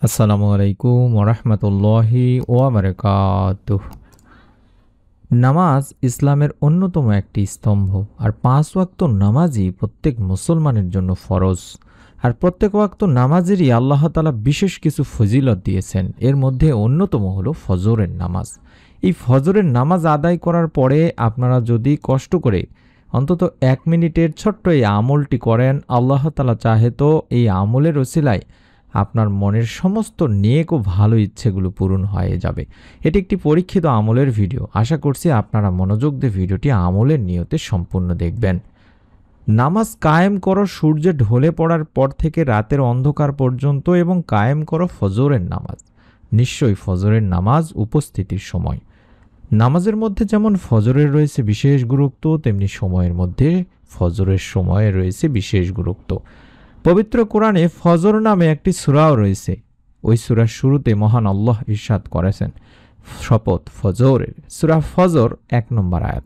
আসসালামু আলাইকুম ওরহমতুল্লাহি ওয়াবারাকাতুহ। নামাজ ইসলামের অন্যতম একটি স্তম্ভ, আর 5 ওয়াক্ত নামাজই প্রত্যেক মুসলমানের জন্য ফরজ। আর প্রত্যেক ওয়াক্ত নামাজেরই আল্লাহ তাআলা বিশেষ কিছু ফজিলত দিয়েছেন। এর মধ্যে অন্যতম হলো ফজরের নামাজ। এই ফজরের নামাজ আদায় করার পরে আপনারা যদি কষ্ট করে অন্তত 1 মিনিটের ছোট্ট এই আমলটি করেন, আল্লাহ তাআলা চাহে তো এই আমলের ওসিলায় আপনার মনের সমস্ত নেক ও ভালো ইচ্ছেগুলো পূরণ হয়ে যাবে। এটি একটি পরীক্ষিত আমলের ভিডিও। আশা করছি আপনারা মনোযোগ দিয়ে ভিডিওটি আমলের নিয়তে সম্পূর্ণ দেখবেন। নামাজ কায়েম করো সূর্য ঢলে পড়ার পর থেকে রাতের অন্ধকার পর্যন্ত, এবং কায়েম করো ফজরের নামাজ। নিশ্চয়ই ফজরের নামাজ উপস্থিতির সময়। নামাজের মধ্যে যেমন ফজরের রয়েছে বিশেষ গুরুত্ব, তেমনি সময়ের মধ্যে ফজরের সময়ে রয়েছে বিশেষ গুরুত্ব। পবিত্র কোরআনে ফজর নামে একটি সূরাও রয়েছে। ওই সূরার শুরুতে মহান আল্লাহ ইরশাদ করেছেন, শপথ ফজরের। সূরা ফজর 1 নম্বর আয়াত।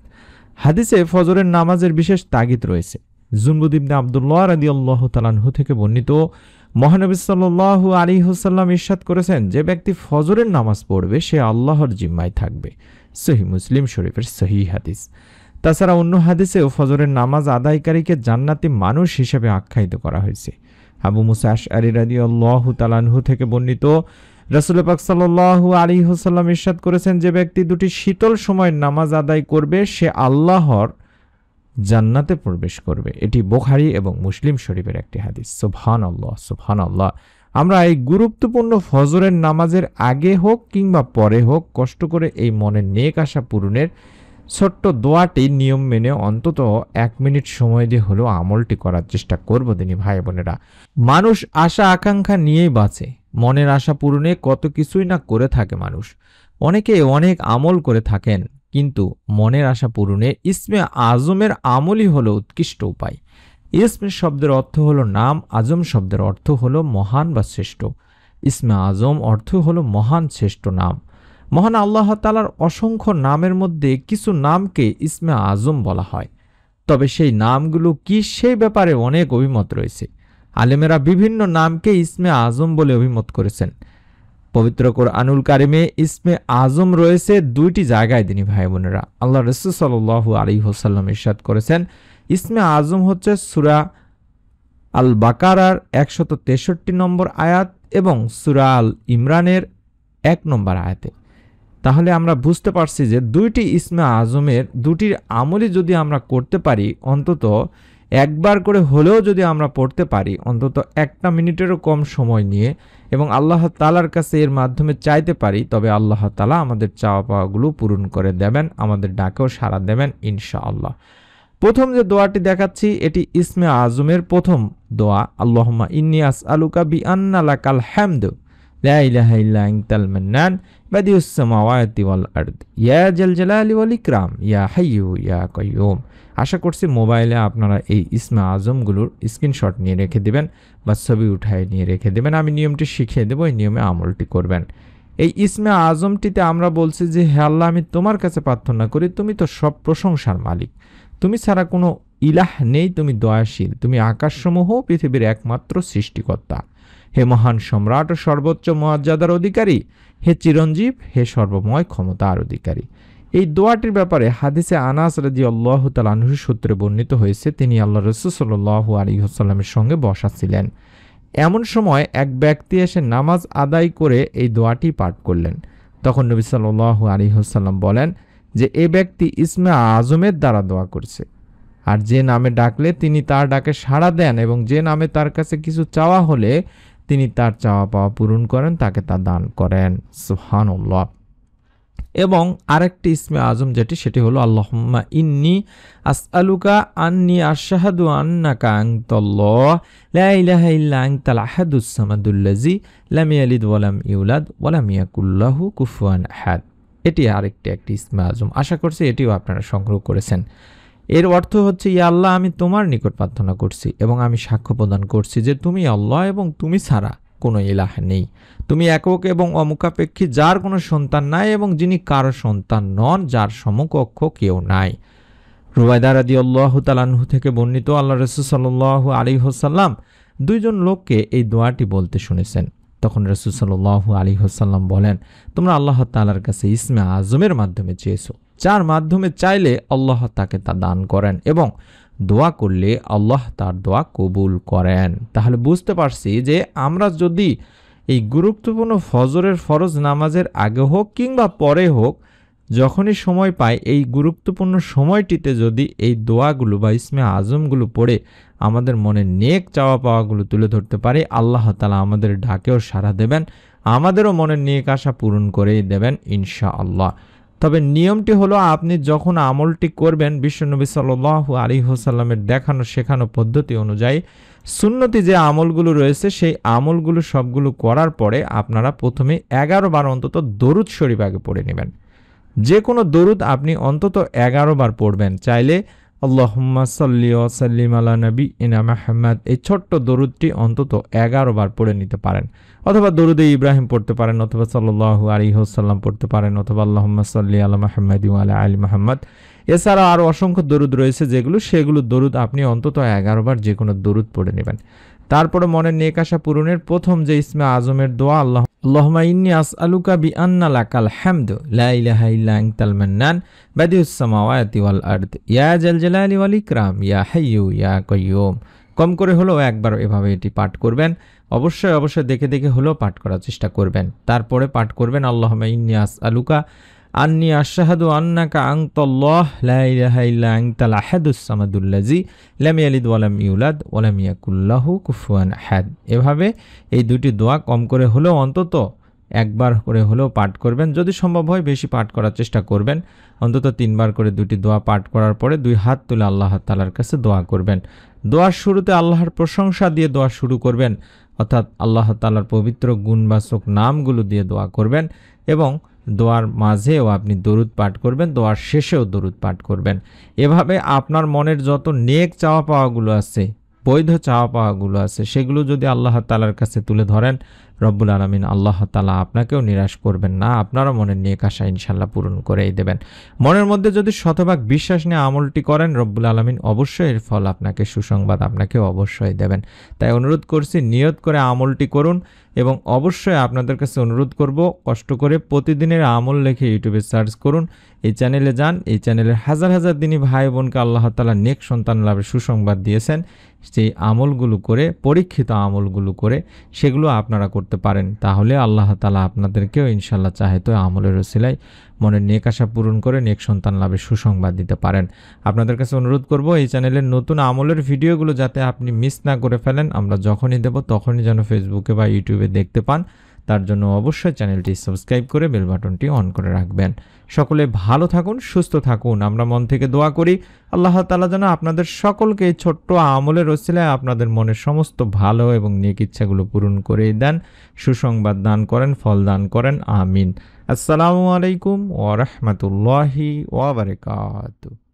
হাদিসে ফজরের নামাজের বিশেষ তাগিদ রয়েছে। জুনবুদ ইবনে আব্দুল্লাহ রাদিয়াল্লাহু তাআলা আনহু থেকে বর্ণিত, মহানবী সাল্লাল্লাহু আলাইহি ওয়াসাল্লাম ইরশাদ করেছেন, যে ব্যক্তি ফজরের নামাজ পড়বে সে আল্লাহর জিম্মায় থাকবে। সহিহ মুসলিম শরীফের সহিহ হাদিস। তাছাড়া অন্য হাদিসেও ফজরের নামাজ আদায়কারীকে জান্নাতি মানুষ হিসেবে আখ্যায়িত করা হয়েছে। আবু মুসা আশআরী রাদিয়াল্লাহু তাআলা আনহু থেকে বর্ণিত, রাসূল পাক সাল্লাল্লাহু আলাইহি ওয়াসাল্লাম ইরশাদ করেছেন, যে ব্যক্তি দুটি শীতল সময়ের নামাজ আদায় করবে সে আল্লাহর জান্নাতে প্রবেশ করবে। এটি বুখারী এবং মুসলিম শরীফের একটি হাদিস। সুবহানাল্লাহ, সুবহানাল্লাহ। আমরা এই গুরুত্বপূর্ণ ফজরের নামাজের আগে হোক কিংবা পরে হোক কষ্ট করে এই মনের নেক আশা পূরণের ছোট্ট দোয়াটি নিয়ম মেনে অন্তত 1 মিনিট সময় দিয়ে হলেও আমলটি করার চেষ্টা করব দিনী ভাই বোনেরা। মানুষ আশা আকাঙ্ক্ষা নিয়েই বাঁচে। মনের আশা পূরণে কত কিছুই না করে থাকে মানুষ। অনেকে অনেক আমল করে থাকেন, কিন্তু মনের আশা পূরণে ইসমে আজমের আমলই হলো উৎকৃষ্ট উপায়। ইসমে শব্দের অর্থ হলো নাম, আজম শব্দের অর্থ হলো মহান বা শ্রেষ্ঠ। ইসমে আজম অর্থ হলো মহান শ্রেষ্ঠ নাম। মহান আল্লাহ তাআলার অসংখ্য নামের মধ্যে কিছু নামকে ইসমে আজম বলা হয়। তবে সেই নামগুলো কি সেই ব্যাপারে অনেক অভিমত রয়েছে। আলেমেরা বিভিন্ন নামকে ইসমে আজম বলে অভিমত করেছেন। পবিত্র কোরআনুল কারিমে ইসমে আজম রয়েছে 2টি জায়গায় দিনী ভাই বোনেরা। আল্লাহ রাসূল সাল্লাল্লাহু আলাইহি ওয়াসাল্লাম ইরশাদ করেছেন, ইসমে আজম হচ্ছে সূরা আল বাকারার 163 নম্বর আয়াত এবং সূরা আল ইমরানের 1 নম্বর আয়াতে। তাহলে আমরা বুঝতে পারছি যে 2টি ইসমে আজমের 2টির আমলই যদি আমরা করতে পারি, অন্তত একবার করে হলেও যদি আমরা পড়তে পারি, অন্তত 1 মিনিটেরও কম সময় নিয়ে, এবং আল্লাহ তাআলার কাছে এর মাধ্যমে চাইতে পারি, তবে আল্লাহ তাআলা আমাদের চাওয়া পাওয়াগুলো পূরণ করে দেবেন, আমাদের ডাকেও সাড়া দেবেন ইনশাআল্লাহ। প্রথম যে দোয়াটি দেখাচ্ছি এটি ইসমে আজমের প্রথম দোয়া। আল্লাহুম্মা ইন্নী আসআলুকা বিআন্না লাকাল হামদু লা ইলাহা ইল্লা আনতাল মান্নান বাদিউস সামাওয়াতি ওয়াল আরদ ইয়া জাল জালালি ওয়াল ইকরাম ইয়া হাইয়্যু ইয়া কাইয়্যুম। আশা করছি মোবাইলে আপনারা এই ইসমে আজমগুলোর স্ক্রিনশট নিয়ে রেখে দেবেন বা ছবি উঠায় নিয়ে রেখে দেবেন। আমি নিয়মটি শিখিয়ে দেবো, এই নিয়মে আমলটি করবেন। এই ইসমে আজমটিতে আমরা বলছি যে, হে আল্লাহ, আমি তোমার কাছে প্রার্থনা করি, তুমি তো সব প্রশংসার মালিক, তুমি ছাড়া কোনো ইলাহ নেই, তুমি দয়াশীল, তুমি আকাশসমূহ পৃথিবীর একমাত্র সৃষ্টিকর্তা। হে মহান সম্রাট ও সর্বোচ্চ মর্যাদার অধিকারী, হে চিরঞ্জীব, হে সর্বময় ক্ষমতার অধিকারী। এই দোয়াটির ব্যাপারে হাদিসে আনাস রাদিয়াল্লাহু তাআলা আনহু সূত্রে বর্ণিত হয়েছে, তিনি আল্লাহ রাসূল সাল্লাল্লাহু আলাইহি ওয়াসাল্লামের সঙ্গে বসা ছিলেন। এমন সময় এক ব্যক্তি এসে নামাজ আদায় করে এই দোয়াটি পাঠ করলেন। তখন নবী সাল্লাল্লাহু আলাইহি ওয়াসাল্লাম বলেন যে, এই ব্যক্তি ইসমে আজমের দ্বারা দোয়া করছে, আর যে নামে ডাকলে তিনি তার ডাকে সাড়া দেন, এবং যে নামে তার কাছে কিছু চাওয়া হলে তিনি তার চাওয়া পাওয়া পূরণ করেন, তাকে তা দান করেন। সুবহানাল্লাহ। এবং আরেকটি ইসমে আজম যেটি, সেটি হলো আল্লাহুম্মা ইন্নী আসআলুকা আন্নী আশহাদু আন্নাকা আনতাল্লাহ লা ইলাহা ইল্লা আনতাল আহাদুস সামাদুল্লাযী লাম ইয়ালিদ ওয়া লাম ইউলাদ ওয়া লাম ইয়াকুল লাহু কুফুয়ান আহাদ। এটি আরেকটি একটি ইসমে আজম। আশা করছি এটিও আপনারা সংগ্রহ করেছেন। এর অর্থ হচ্ছে, ইয়া আল্লাহ, আমি তোমার নিকট প্রার্থনা করছি এবং আমি সাক্ষ্য প্রদান করছি যে তুমি আল্লাহ এবং তুমি ছাড়া কোনো ইলাহ নেই। তুমি একক এবং অমুখাপেক্ষী, যার কোনো সন্তান নাই এবং যিনি কারো সন্তান নন, যার সমকক্ষ কেউ নাই। রুবায়দা রাদিয়াল্লাহু তাআলা আনহু থেকে বর্ণিত, আল্লাহ রাসূল সাল্লাল্লাহু আলাইহি ওয়াসাল্লাম 2 জন লোককে এই দোয়াটি বলতে শুনেছেন। তখন রাসূল সাল্লাল্লাহু আলাইহি ওয়াসাল্লাম বলেন, তোমরা আল্লাহ তাআলার কাছে ইসমে আজমের মাধ্যমে চেয়েছো, যার মাধ্যমে চাইলে আল্লাহ তাকে তা দান করেন এবং দোয়া করলে আল্লাহ তার দোয়া কবুল করেন। তাহলে বুঝতে পারছি যে আমরা যদি এই গুরুত্বপূর্ণ ফজরের ফরজ নামাজের আগে হোক কিংবা পরে হোক, যখনই সময় পাই এই গুরুত্বপূর্ণ সময়টিতে যদি এই দোয়াগুলো বা ইসমে আজমগুলো পড়ে আমাদের মনে নেক চাওয়া পাওয়াগুলো তুলে ধরতে পারি, আল্লাহ তাআলা আমাদের ডাকেও সাড়া দেবেন, আমাদেরও মনের নেক আশা পূরণ করেই দেবেন ইনশাআল্লাহ। তবে নিয়মটি হলো, আপনি যখন আমলটি করবেন বিশ্বনবী সাল্লাল্লাহু আলাইহি ওয়াসাল্লামের দেখানো শেখানো পদ্ধতি অনুযায়ী সুন্নতি যে আমলগুলো রয়েছে সেই আমলগুলো সবগুলো করার পরে আপনারা প্রথমে 11 বার অন্তত দরুদ শরীফ আগে পড়ে নেবেন। যে কোনো দরুদ আপনি অন্তত 11 বার পড়বেন। চাইলে আল্লাহুম্মা সাল্লি ওয়া সাল্লিম আলা নাবিয়িনা মুহাম্মদ এই ছোট্ট দরুদটি অন্তত 11 বার পড়ে নিতে পারেন, অথবা দরুদে ইব্রাহিম পড়তে পারেন, অথবা সাল্লাল্লাহু আলাইহি ওয়াসাল্লাম পড়তে পারেন, অথবা আল্লাহুম্মা সাল্লি আলা মুহাম্মাদ ওয়া আলা আলি মুহাম্মদ। এছাড়া আরও অসংখ্য দরুদ রয়েছে সেগুলো দরুদ আপনি অন্তত 11 বার যে কোনো দরুদ পড়ে নেবেন। তারপরে মনের নেক আশা পূরণের প্রথম যে ইসমে আজমের দোয়া, আল্লাহুম্মা ইন্নী আসআলুকা বিআন্না লাকাল হামদু লা ইলাহা ইল্লা আনতাল মান্নান বাদিউস সামাওয়াতি ওয়াল আরদ ইয়া জাল জালালি ওয়াল ইকরাম ইয়া হাইয়্যু ইয়া কাইয়্যুম। কম করে হলেও একবার এভাবে এটি পাঠ করবেন। অবশ্যই দেখে দেখে হলেও পাঠ করার চেষ্টা করবেন। তারপরে পাঠ করবেন আল্লাহুম্মা ইন্নী আসআলুকা আন্নী আশহাদু আন্নাকা আনতাল্লাহ লা ইলাহা ইল্লা আনতাল আহাদুস সামাদুল্লাযী লাম ইয়ালিদ ওয়া লাম ইউলাদ ওয়া লাম ইয়াকুল লাহু কুফুয়ান আহাদ। এভাবে এই দুটি দোয়া কম করে হলেও অন্তত একবার করে হলেও পাঠ করবেন। যদি সম্ভব হয় বেশি পাঠ করার চেষ্টা করবেন। অন্তত 3 বার করে দুটি দোয়া পাঠ করার পরে 2 হাত তুলে আল্লাহ তাআলার কাছে দোয়া করবেন। দোয়ার শুরুতে আল্লাহর প্রশংসা দিয়ে দোয়া শুরু করবেন, অর্থাৎ আল্লাহ তাআলার পবিত্র গুণবাচক নামগুলো দিয়ে দোয়া করবেন এবং দোয়ার মাঝেও আপনি দরুদ পাঠ করবেন, দোয়ার শেষেও দরুদ পাঠ করবেন। এভাবে আপনার মনের যত নেক চাওয়া পাওয়াগুলো আছে, বৈধ চাওয়া পাওয়াগুলো আছে, সেগুলো যদি আল্লাহ তাআলার কাছে তুলে ধরেন, রব্বুল আলামিন আল্লাহ তাআলা আপনাকেও নিরাশ করবেন না, আপনারও মনের নেক আশা ইনশাআল্লাহ পূরণ করেই দেবেন। মনের মধ্যে যদি শতভাগ বিশ্বাস নিয়ে আমলটি করেন, রব্বুল আলামিন অবশ্যই এর ফল আপনাকে, সুসংবাদ আপনাকেও অবশ্যই দেবেন। তাই অনুরোধ করছি, নিয়ত করে আমলটি করুন এবং অবশ্যই আপনাদের কাছে অনুরোধ করব, কষ্ট করে প্রতিদিনের আমল লিখে ইউটিউবে সার্চ করুন, এই চ্যানেলে যান। এই চ্যানেলের হাজার হাজার দিনী ভাই বোনকে আল্লাহ তাআলা নেক সন্তান লাভের সুসংবাদ দিয়েছেন। সেই আমলগুলো করে, পরীক্ষিত আমলগুলো করে সেগুলো আপনারা করতে পারেন। তাহলে আল্লাহ তাআলা আপনাদেরকেও ইনশাআল্লাহ চাইতো আমলের ওসিলায় মনের নেক আশা পূরণ করে নেক সন্তান লাভের সুসংবাদ দিতে পারেন। আপনাদের কাছে অনুরোধ করব, এই চ্যানেলের নতুন আমলের ভিডিওগুলো যাতে আপনি মিস না করে ফেলেন, আমরা যখনই দেব তখনই যেন ফেসবুকে বা ইউটিউবে দেখতে পান, তার জন্য অবশ্যই চ্যানেলটি সাবস্ক্রাইব করে বেল বাটনটি অন করে রাখবেন। সকলে ভালো থাকুন, সুস্থ থাকুন। আমরা মন থেকে দোয়া করি আল্লাহ তাআলা যেন আপনাদের সকলকে এই ছোট্ট আমলের ওসিলায় আপনাদের মনের সমস্ত ভালো এবং নেক ইচ্ছাগুলো পূরণ করেই দেন, সুসংবাদ দান করেন, ফল দান করেন। আমিন। আসসালামু আলাইকুম ওয়া রাহমাতুল্লাহি ওয়া বারাকাতুহু।